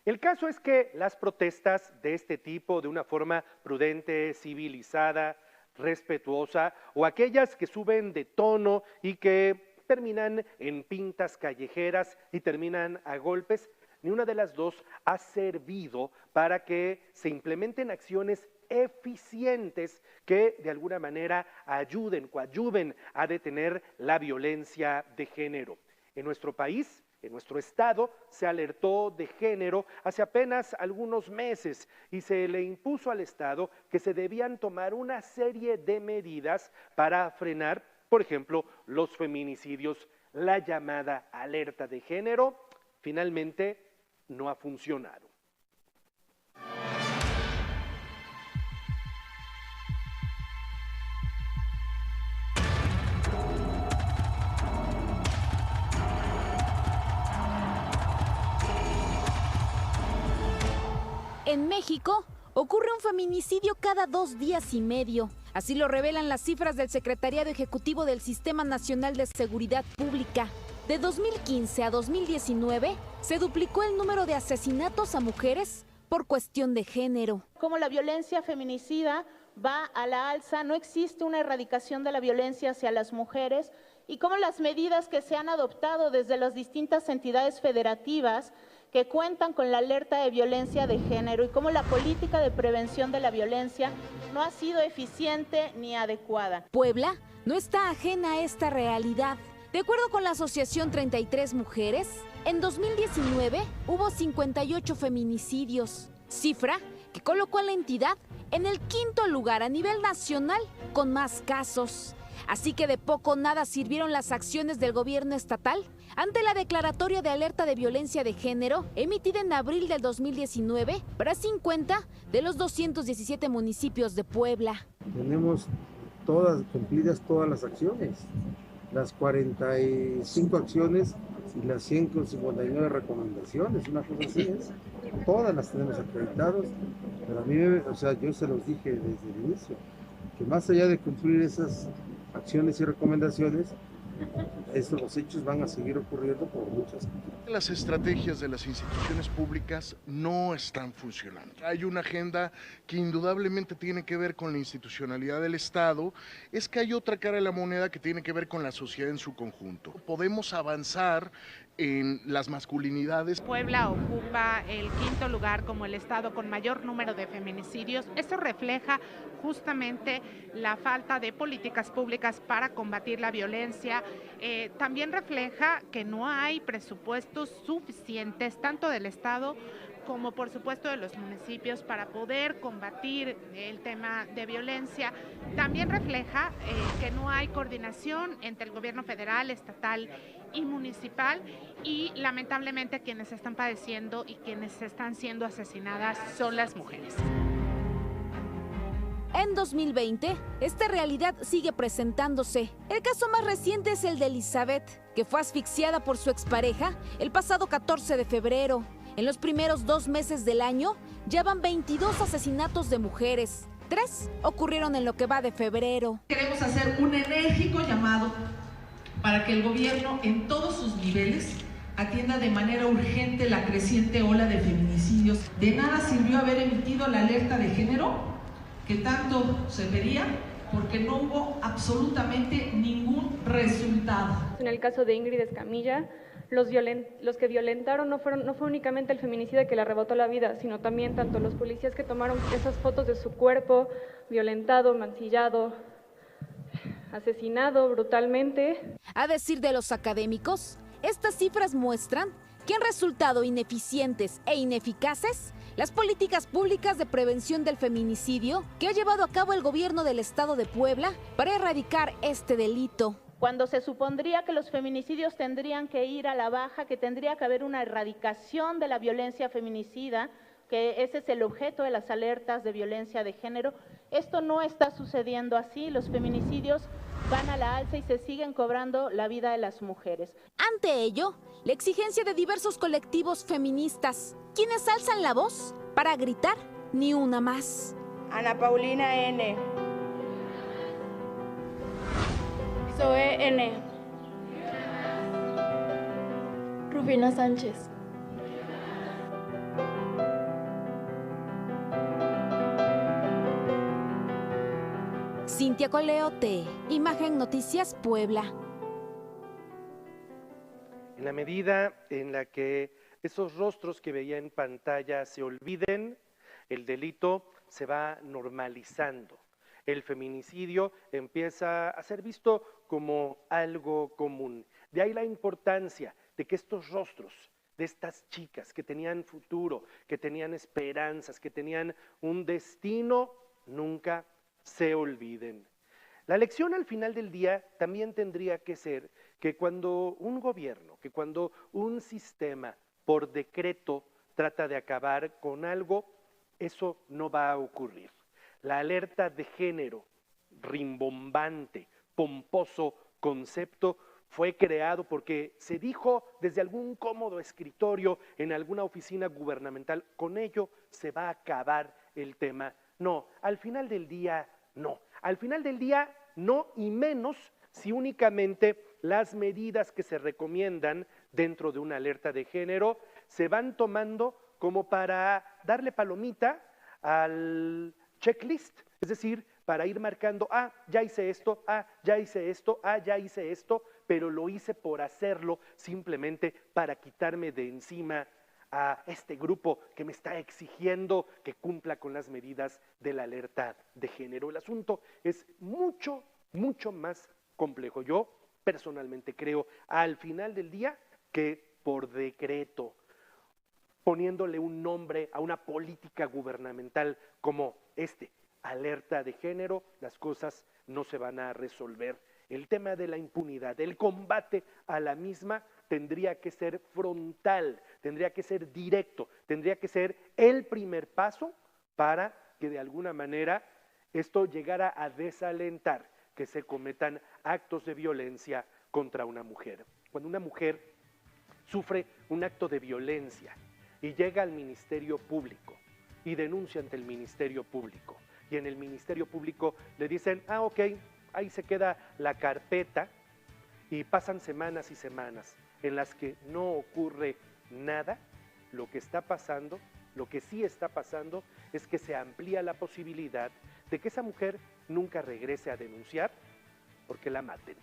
El caso es que las protestas de este tipo, de una forma prudente, civilizada, respetuosa, o aquellas que suben de tono y que terminan en pintas callejeras y terminan a golpes, ni una de las dos ha servido para que se implementen acciones eficientes que de alguna manera ayuden, coadyuven a detener la violencia de género. En nuestro país, en nuestro estado, se alertó de género hace apenas algunos meses y se le impuso al estado que se debían tomar una serie de medidas para frenar, por ejemplo, los feminicidios. La llamada alerta de género finalmente no ha funcionado. En México, ocurre un feminicidio cada 2 días y medio. Así lo revelan las cifras del Secretariado Ejecutivo del Sistema Nacional de Seguridad Pública. De 2015 a 2019, se duplicó el número de asesinatos a mujeres por cuestión de género. Como la violencia feminicida va a la alza, no existe una erradicación de la violencia hacia las mujeres, y cómo las medidas que se han adoptado desde las distintas entidades federativas que cuentan con la alerta de violencia de género y cómo la política de prevención de la violencia no ha sido eficiente ni adecuada. Puebla no está ajena a esta realidad. De acuerdo con la Asociación 33 Mujeres, en 2019 hubo 58 feminicidios, cifra que colocó a la entidad en el 5º lugar a nivel nacional con más casos. Así que de poco o nada sirvieron las acciones del gobierno estatal ante la declaratoria de alerta de violencia de género emitida en abril del 2019 para 50 de los 217 municipios de Puebla. Tenemos cumplidas todas las acciones, las 45 acciones y las 159 recomendaciones, una cosa así es. Todas las tenemos acreditadas, pero a mí, yo se los dije desde el inicio, que más allá de cumplir esas acciones y recomendaciones, los hechos van a seguir ocurriendo por muchas. Las estrategias de las instituciones públicas no están funcionando. Hay una agenda que indudablemente tiene que ver con la institucionalidad del Estado, es que hay otra cara de la moneda que tiene que ver con la sociedad en su conjunto. Podemos avanzar en las masculinidades. Puebla ocupa el 5º lugar como el estado con mayor número de feminicidios. Esto refleja justamente la falta de políticas públicas para combatir la violencia. También refleja que no hay presupuestos suficientes, tanto del estado como por supuesto de los municipios, para poder combatir el tema de violencia. También refleja que no hay coordinación entre el gobierno federal, estatal y municipal, y lamentablemente quienes están padeciendo y quienes están siendo asesinadas son las mujeres. En 2020, esta realidad sigue presentándose. El caso más reciente es el de Elizabeth, que fue asfixiada por su expareja el pasado 14 de febrero. En los primeros 2 meses del año, ya van 22 asesinatos de mujeres. 3 ocurrieron en lo que va de febrero. Queremos hacer un enérgico llamado para que el gobierno en todos sus niveles atienda de manera urgente la creciente ola de feminicidios. De nada sirvió haber emitido la alerta de género que tanto se pedía, porque no hubo absolutamente ningún resultado. En el caso de Ingrid Escamilla, los que violentaron no fue únicamente el feminicida que le arrebató la vida, sino también tanto los policías que tomaron esas fotos de su cuerpo violentado, mancillado, asesinado brutalmente. A decir de los académicos, estas cifras muestran que han resultado ineficientes e ineficaces las políticas públicas de prevención del feminicidio que ha llevado a cabo el gobierno del estado de Puebla para erradicar este delito. Cuando se supondría que los feminicidios tendrían que ir a la baja, que tendría que haber una erradicación de la violencia feminicida, que ese es el objeto de las alertas de violencia de género, esto no está sucediendo así. Los feminicidios van a la alza y se siguen cobrando la vida de las mujeres. Ante ello, la exigencia de diversos colectivos feministas, quienes alzan la voz para gritar ni una más. Ana Paulina N. Zoe N. Rufina Sánchez. Cintia Coleote, Imagen Noticias Puebla. En la medida en la que esos rostros que veía en pantalla se olviden, el delito se va normalizando. El feminicidio empieza a ser visto como algo común. De ahí la importancia de que estos rostros de estas chicas que tenían futuro, que tenían esperanzas, que tenían un destino, nunca se olviden. La lección al final del día también tendría que ser que cuando un gobierno, que cuando un sistema por decreto trata de acabar con algo, eso no va a ocurrir. La alerta de género, rimbombante, pomposo concepto, fue creado porque se dijo desde algún cómodo escritorio en alguna oficina gubernamental, con ello se va a acabar el tema. No, al final del día, no. Al final del día, no, y menos si únicamente las medidas que se recomiendan dentro de una alerta de género se van tomando como para darle palomita al checklist, es decir, para ir marcando, ya hice esto, ya hice esto, ya hice esto, pero lo hice por hacerlo simplemente para quitarme de encima a este grupo que me está exigiendo que cumpla con las medidas de la alerta de género. El asunto es mucho, mucho más complejo. Yo personalmente creo al final del día que por decreto, poniéndole un nombre a una política gubernamental como alerta de género, las cosas no se van a resolver. El tema de la impunidad, el combate a la misma tendría que ser frontal, tendría que ser directo, tendría que ser el primer paso para que de alguna manera esto llegara a desalentar que se cometan actos de violencia contra una mujer. Cuando una mujer sufre un acto de violencia y llega al Ministerio Público y denuncia ante el Ministerio Público, y en el Ministerio Público le dicen, ok, ahí se queda la carpeta, y pasan semanas y semanas en las que no ocurre nada, lo que está pasando, lo que sí está pasando es que se amplía la posibilidad de que esa mujer nunca regrese a denunciar porque la maten.